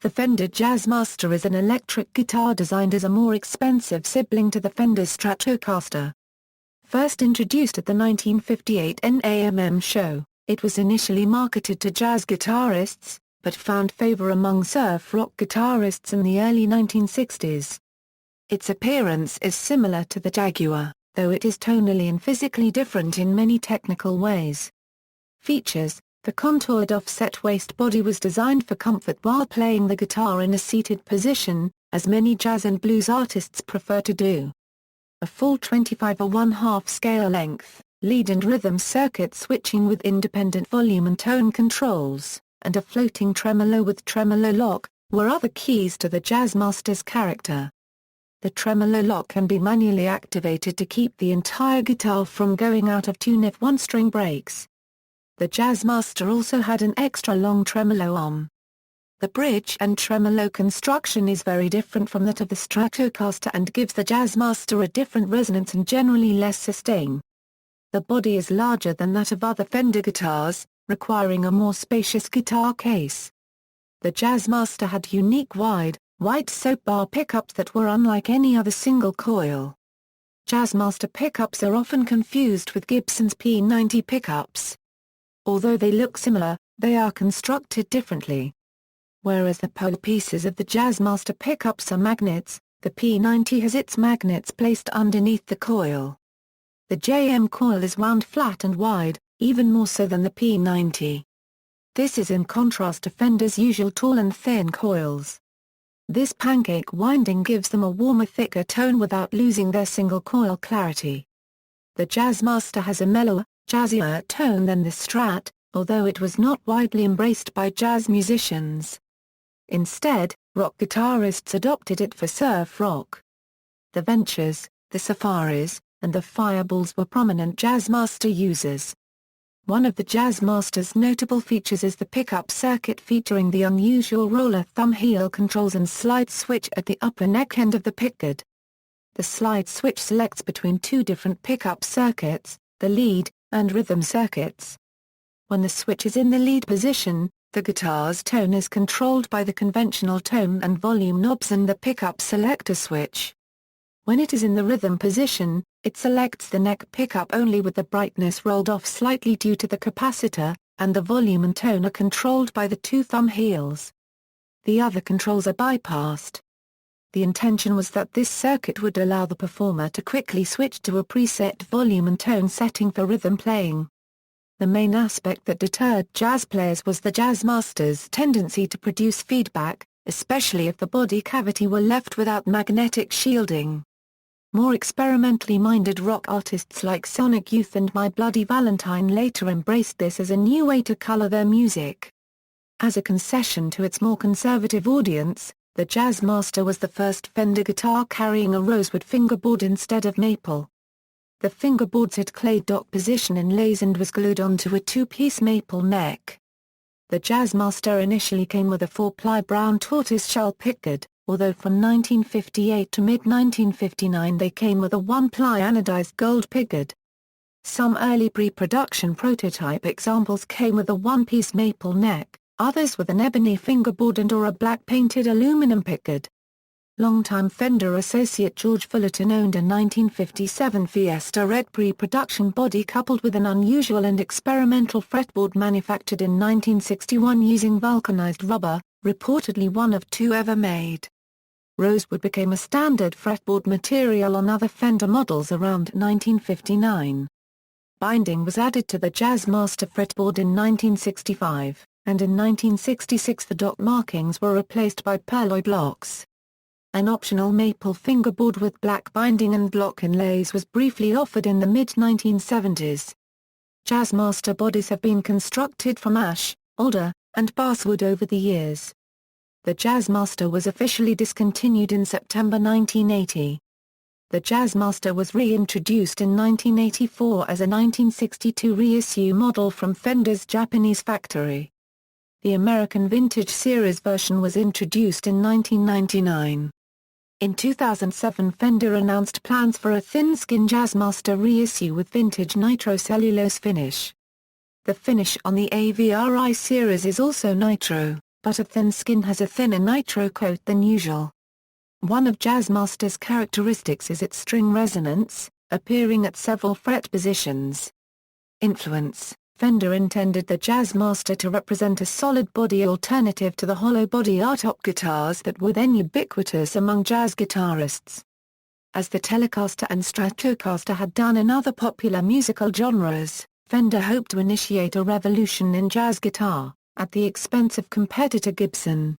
The Fender Jazzmaster is an electric guitar designed as a more expensive sibling to the Fender Stratocaster. First introduced at the 1958 NAMM Show, it was initially marketed to jazz guitarists, but found favor among surf rock guitarists in the early 1960s. Its appearance is similar to the Jaguar, though it is tonally and physically different in many technical ways. Features: the contoured offset waist body was designed for comfort while playing the guitar in a seated position, as many jazz and blues artists prefer to do. A full 25/1/2 scale length, lead and rhythm circuit switching with independent volume and tone controls, and a floating tremolo with tremolo lock, were other keys to the Jazzmaster's character. The tremolo lock can be manually activated to keep the entire guitar from going out of tune if one string breaks. The Jazzmaster also had an extra long tremolo arm. The bridge and tremolo construction is very different from that of the Stratocaster and gives the Jazzmaster a different resonance and generally less sustain. The body is larger than that of other Fender guitars, requiring a more spacious guitar case. The Jazzmaster had unique wide, white soap bar pickups that were unlike any other single coil. Jazzmaster pickups are often confused with Gibson's P90 pickups. Although they look similar, they are constructed differently. Whereas the pole pieces of the Jazzmaster pickups are magnets, the P90 has its magnets placed underneath the coil. The JM coil is wound flat and wide, even more so than the P90. This is in contrast to Fender's usual tall and thin coils. This pancake winding gives them a warmer, thicker tone without losing their single coil clarity. The Jazzmaster has a mellower, jazzier tone than the Strat, although it was not widely embraced by jazz musicians. Instead, rock guitarists adopted it for surf rock. The Ventures, the Safaris, and the Fireballs were prominent Jazzmaster users. One of the Jazzmaster's notable features is the pickup circuit featuring the unusual roller thumb heel controls and slide switch at the upper neck end of the pickguard. The slide switch selects between two different pickup circuits, the lead and rhythm circuits. When the switch is in the lead position, the guitar's tone is controlled by the conventional tone and volume knobs and the pickup selector switch. When it is in the rhythm position, it selects the neck pickup only with the brightness rolled off slightly due to the capacitor, and the volume and tone are controlled by the two thumb heels. The other controls are bypassed. The intention was that this circuit would allow the performer to quickly switch to a preset volume and tone setting for rhythm playing. The main aspect that deterred jazz players was the Jazzmaster's tendency to produce feedback, especially if the body cavity were left without magnetic shielding. More experimentally minded rock artists like Sonic Youth and My Bloody Valentine later embraced this as a new way to color their music. As a concession to its more conservative audience, the Jazzmaster was the first Fender guitar carrying a rosewood fingerboard instead of maple. The fingerboard's had clay dock position inlays and was glued onto a two-piece maple neck. The Jazzmaster initially came with a 4-ply brown tortoiseshell pickguard, although from 1958 to mid-1959 they came with a 1-ply anodized gold pickguard. Some early pre-production prototype examples came with a one-piece maple neck, others with an ebony fingerboard and/or a black painted aluminum pickguard. Longtime Fender associate George Fullerton owned a 1957 Fiesta Red pre-production body coupled with an unusual and experimental fretboard manufactured in 1961 using vulcanized rubber, reportedly one of two ever made. Rosewood became a standard fretboard material on other Fender models around 1959. Binding was added to the Jazzmaster fretboard in 1965, and in 1966 the dot markings were replaced by pearloy blocks. An optional maple fingerboard with black binding and block inlays was briefly offered in the mid-1970s. Jazzmaster bodies have been constructed from ash, alder, and basswood over the years. The Jazzmaster was officially discontinued in September 1980. The Jazzmaster was reintroduced in 1984 as a 1962 reissue model from Fender's Japanese factory. The American Vintage Series version was introduced in 1999. In 2007 Fender announced plans for a thin-skin Jazzmaster reissue with vintage nitrocellulose finish. The finish on the AVRI series is also nitro, but a thin skin has a thinner nitro coat than usual. One of Jazzmaster's characteristics is its string resonance, appearing at several fret positions. Influence: Fender intended the Jazzmaster to represent a solid-body alternative to the hollow-body hardtop guitars that were then ubiquitous among jazz guitarists. As the Telecaster and Stratocaster had done in other popular musical genres, Fender hoped to initiate a revolution in jazz guitar, at the expense of competitor Gibson.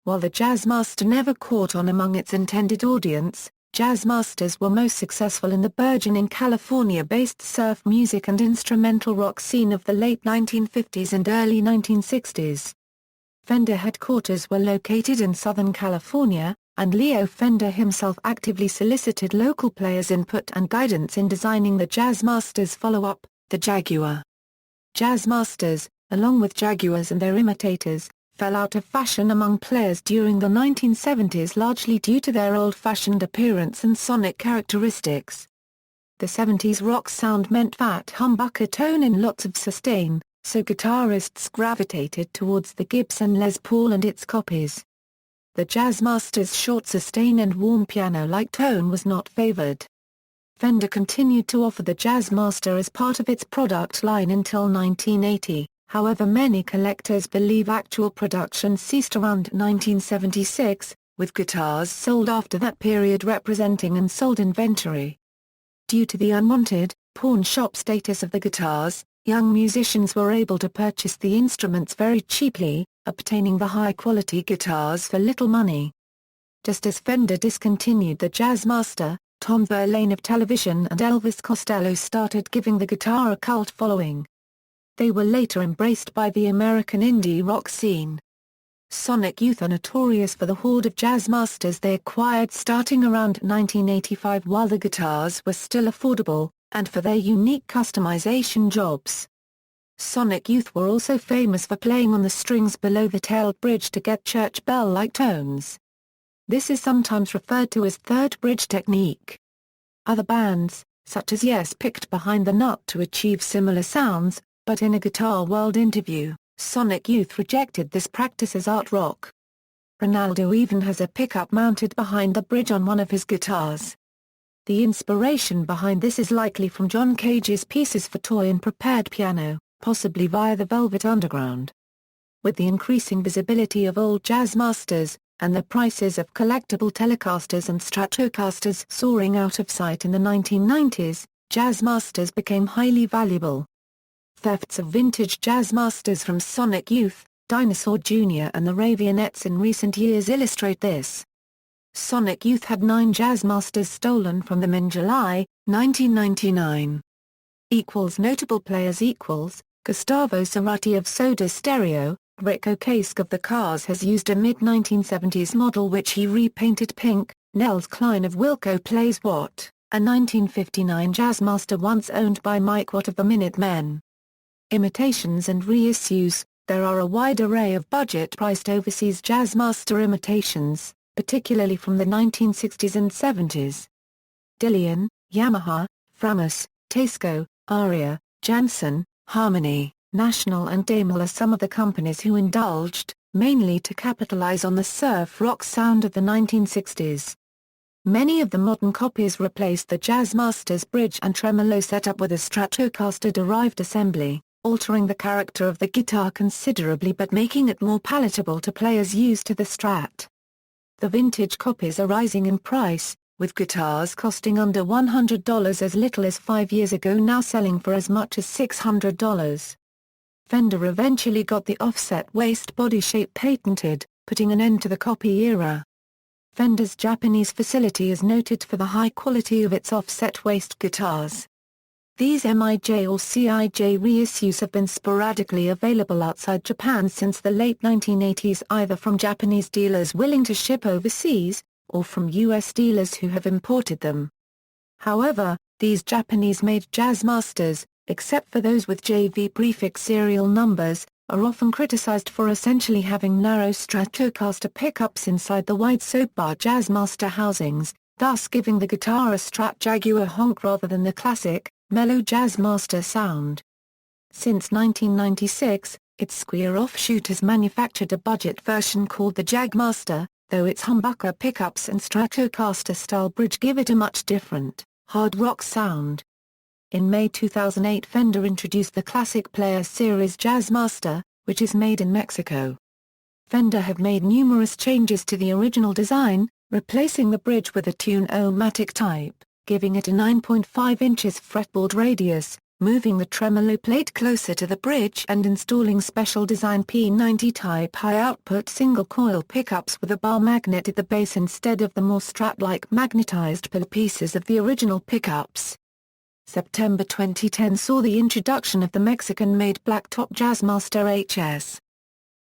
While the Jazzmaster never caught on among its intended audience, Jazzmasters were most successful in the burgeoning California-based surf music and instrumental rock scene of the late 1950s and early 1960s. Fender headquarters were located in Southern California, and Leo Fender himself actively solicited local players' input and guidance in designing the Jazzmaster's follow-up, the Jaguar. Jazzmasters, along with Jaguars and their imitators, fell out of fashion among players during the 1970s largely due to their old-fashioned appearance and sonic characteristics. The 70s rock sound meant fat humbucker tone and lots of sustain, so guitarists gravitated towards the Gibson Les Paul and its copies. The Jazzmaster's short sustain and warm piano-like tone was not favored. Fender continued to offer the Jazzmaster as part of its product line until 1980. However, many collectors believe actual production ceased around 1976, with guitars sold after that period representing unsold inventory. Due to the unwanted, pawn shop status of the guitars, young musicians were able to purchase the instruments very cheaply, obtaining the high-quality guitars for little money. Just as Fender discontinued the Jazzmaster, Tom Verlaine of Television and Elvis Costello started giving the guitar a cult following. They were later embraced by the American indie rock scene. Sonic Youth are notorious for the horde of Jazzmasters they acquired starting around 1985 while the guitars were still affordable, and for their unique customization jobs. Sonic Youth were also famous for playing on the strings below the tailed bridge to get church bell-like tones. This is sometimes referred to as third bridge technique. Other bands, such as Yes, picked behind the nut to achieve similar sounds, but in a Guitar World interview, Sonic Youth rejected this practice as art rock. Ronaldo even has a pickup mounted behind the bridge on one of his guitars. The inspiration behind this is likely from John Cage's pieces for toy and prepared piano, possibly via the Velvet Underground. With the increasing visibility of old Jazzmasters, and the prices of collectible Telecasters and Stratocasters soaring out of sight in the 1990s, Jazzmasters became highly valuable. Thefts of vintage Jazzmasters from Sonic Youth, Dinosaur Jr. and the Ravionettes in recent years illustrate this. Sonic Youth had 9 Jazzmasters stolen from them in July, 1999. Notable players Gustavo Cerati of Soda Stereo. Rick Ocasek of the Cars has used a mid-1970s model which he repainted pink. Nels Cline of Wilco plays Watt, a 1959 Jazzmaster once owned by Mike Watt of the Minutemen. Imitations and reissues. There are a wide array of budget-priced overseas Jazzmaster imitations, particularly from the 1960s and 70s. Dillian, Yamaha, Framus, Tasco, Aria, Janssen, Harmony, National and Damel are some of the companies who indulged, mainly to capitalize on the surf rock sound of the 1960s. Many of the modern copies replaced the Jazzmaster's bridge and tremolo setup with a Stratocaster-derived assembly, altering the character of the guitar considerably but making it more palatable to players used to the Strat. The vintage copies are rising in price, with guitars costing under $100 as little as 5 years ago now selling for as much as $600. Fender eventually got the offset waist body shape patented, putting an end to the copy era. Fender's Japanese facility is noted for the high quality of its offset waist guitars. These MIJ or CIJ reissues have been sporadically available outside Japan since the late 1980s, either from Japanese dealers willing to ship overseas, or from U.S. dealers who have imported them. However, these Japanese-made Jazzmasters, except for those with JV prefix serial numbers, are often criticized for essentially having narrow Stratocaster pickups inside the wide soapbar Jazzmaster housings, thus giving the guitar a Strat Jaguar honk rather than the classic, mellow Jazzmaster sound. Since 1996, Its square offshoot has manufactured a budget version called the Jazzmaster, though its humbucker pickups and Stratocaster-style bridge give it a much different, hard rock sound. In May 2008 Fender introduced the Classic Player Series Jazzmaster, which is made in Mexico. Fender have made numerous changes to the original design, replacing the bridge with a tune-o-matic type, giving it a 9.5 inches fretboard radius, moving the tremolo plate closer to the bridge and installing special design P90 type high-output single-coil pickups with a bar magnet at the base instead of the more strap-like magnetized pull pieces of the original pickups. September 2010 saw the introduction of the Mexican-made blacktop Jazzmaster HS.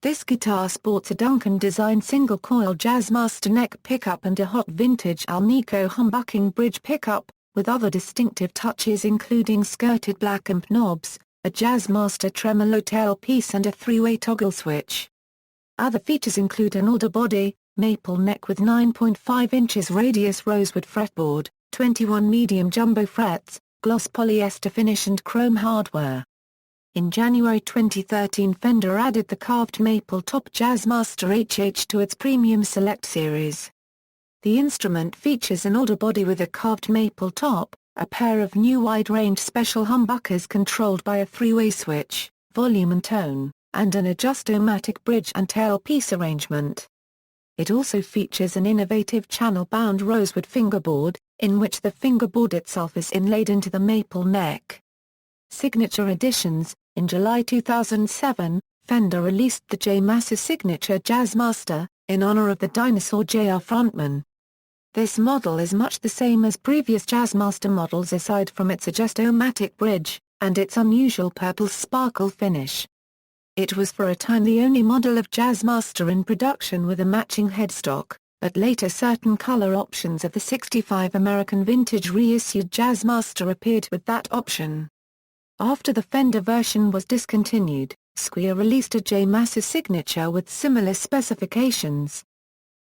This guitar sports a Duncan-designed single-coil Jazzmaster neck pickup and a hot vintage Alnico humbucking bridge pickup, with other distinctive touches including skirted black amp knobs, a Jazzmaster tremolo tailpiece and a three-way toggle switch. Other features include an alder body, maple neck with 9.5 inches radius rosewood fretboard, 21 medium jumbo frets, gloss polyester finish and chrome hardware. In January 2013 Fender added the carved maple top Jazzmaster HH to its Premium Select series. The instrument features an alder body with a carved maple top, a pair of new wide-range special humbuckers controlled by a three-way switch, volume and tone, and an adjust-o-matic bridge and tailpiece arrangement. It also features an innovative channel-bound rosewood fingerboard, in which the fingerboard itself is inlaid into the maple neck. Signature editions. In July 2007, Fender released the Jazzmaster Signature Jazzmaster, in honor of the Dinosaur Jr. frontman. This model is much the same as previous Jazzmaster models aside from its adjust-o-matic bridge, and its unusual purple sparkle finish. It was for a time the only model of Jazzmaster in production with a matching headstock, but later certain color options of the '65 American vintage reissued Jazzmaster appeared with that option. After the Fender version was discontinued, Squier released a Jazzmaster Signature with similar specifications.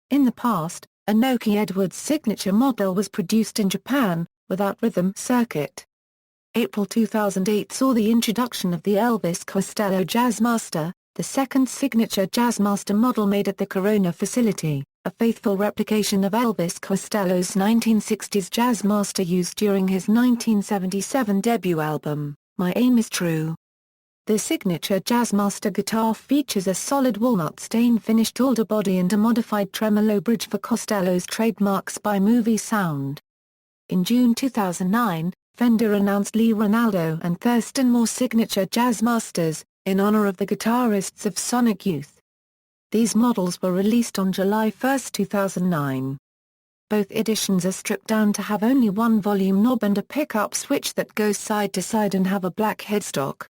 In the past, a Noki Edwards Signature model was produced in Japan, without rhythm circuit. April 2008 saw the introduction of the Elvis Costello Jazzmaster, the second Signature Jazzmaster model made at the Corona facility, a faithful replication of Elvis Costello's 1960s Jazzmaster used during his 1977 debut album, My Aim Is True. The Signature Jazzmaster guitar features a solid walnut stain-finished alder body and a modified tremolo bridge for Costello's trademark Spy Movie sound. In June 2009, Fender announced Lee Ranaldo and Thurston Moore Signature Jazzmasters, in honor of the guitarists of Sonic Youth. These models were released on July 1, 2009. Both editions are stripped down to have only one volume knob and a pickup switch that goes side to side and have a black headstock.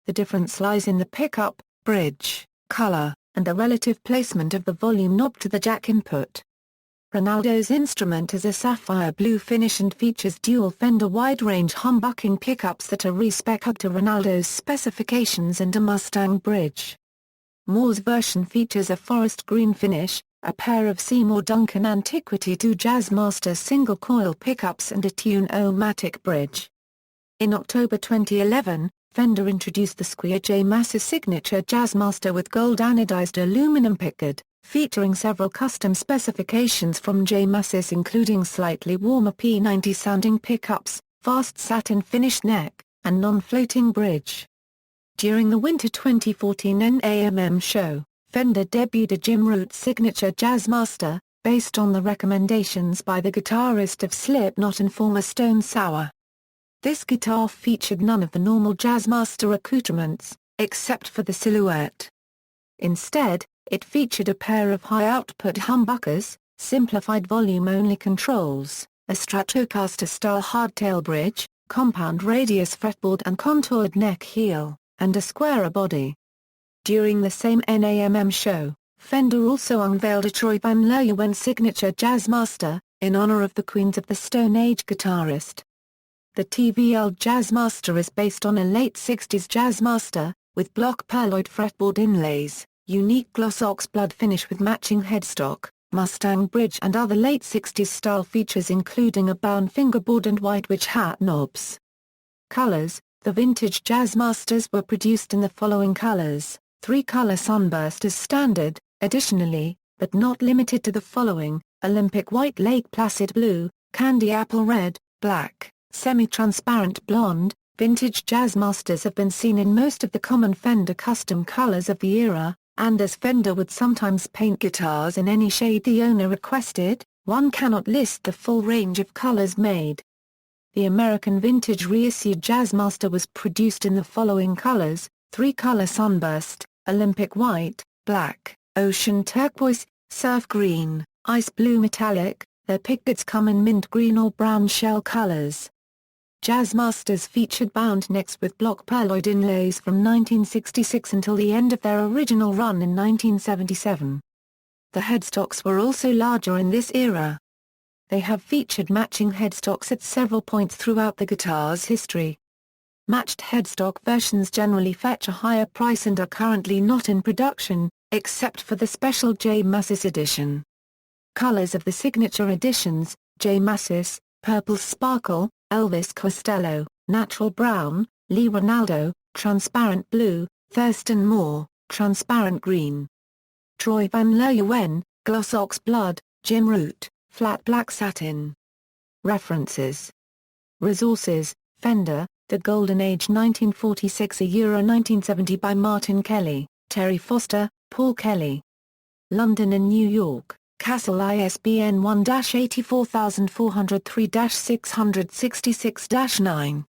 The difference lies in the pickup, bridge, color, and the relative placement of the volume knob to the jack input. Ronaldo's instrument is a sapphire blue finish and features dual Fender wide-range humbucking pickups that are re-spec'd to Ronaldo's specifications and a Mustang bridge. Moore's version features a forest green finish, a pair of Seymour Duncan Antiquity II Jazzmaster single-coil pickups and a tune-o-matic bridge. In October 2011, Fender introduced the Squier Jazzmaster Signature Jazzmaster with gold anodized aluminum pickguard, featuring several custom specifications from Jazzmasters including slightly warmer P90 sounding pickups, fast satin finish neck, and non-floating bridge. During the winter 2014 NAMM Show, Fender debuted a Jim Root Signature Jazzmaster, based on the recommendations by the guitarist of Slipknot and former Stone Sour. This guitar featured none of the normal Jazzmaster accoutrements, except for the silhouette. Instead, it featured a pair of high-output humbuckers, simplified volume-only controls, a Stratocaster-style hardtail bridge, compound radius fretboard and contoured neck heel, and a squarer body. During the same NAMM show, Fender also unveiled a Troy Van Leeuwen Signature Jazzmaster, in honor of the Queens of the Stone Age guitarist. The TVL Jazzmaster is based on a late 60s Jazzmaster, with block perloid fretboard inlays, unique gloss oxblood finish with matching headstock, Mustang bridge and other late 60s style features including a bound fingerboard and wide witch hat knobs. Colors: The vintage Jazzmasters were produced in the following colors: 3-color sunburst as standard, additionally, but not limited to the following: Olympic white, Lake Placid blue, candy apple red, black, semi-transparent blonde. Vintage Jazzmasters have been seen in most of the common Fender custom colors of the era, and as Fender would sometimes paint guitars in any shade the owner requested, one cannot list the full range of colors made. The American vintage reissued Jazzmaster was produced in the following colors: 3-color sunburst, Olympic white, black, ocean turquoise, surf green, ice blue metallic. Their pickguards come in mint green or brown shell colors. Jazzmasters featured bound necks with block purloined inlays from 1966 until the end of their original run in 1977. The headstocks were also larger in this era. They have featured matching headstocks at several points throughout the guitar's history. Matched headstock versions generally fetch a higher price and are currently not in production, except for the special J Mascis edition. Colors of the signature editions: J Mascis, Purple Sparkle, Elvis Costello, Natural Brown, Lee Ronaldo, Transparent Blue, Thurston Moore, Transparent Green. Troy Van Leeuwen, Gloss Ox Blood, Jim Root, Flat Black Satin. References. Resources: Fender, The Golden Age 1946–1970 by Martin Kelly, Terry Foster, Paul Kelly. London and New York, Castle ISBN 1-84403-666-9.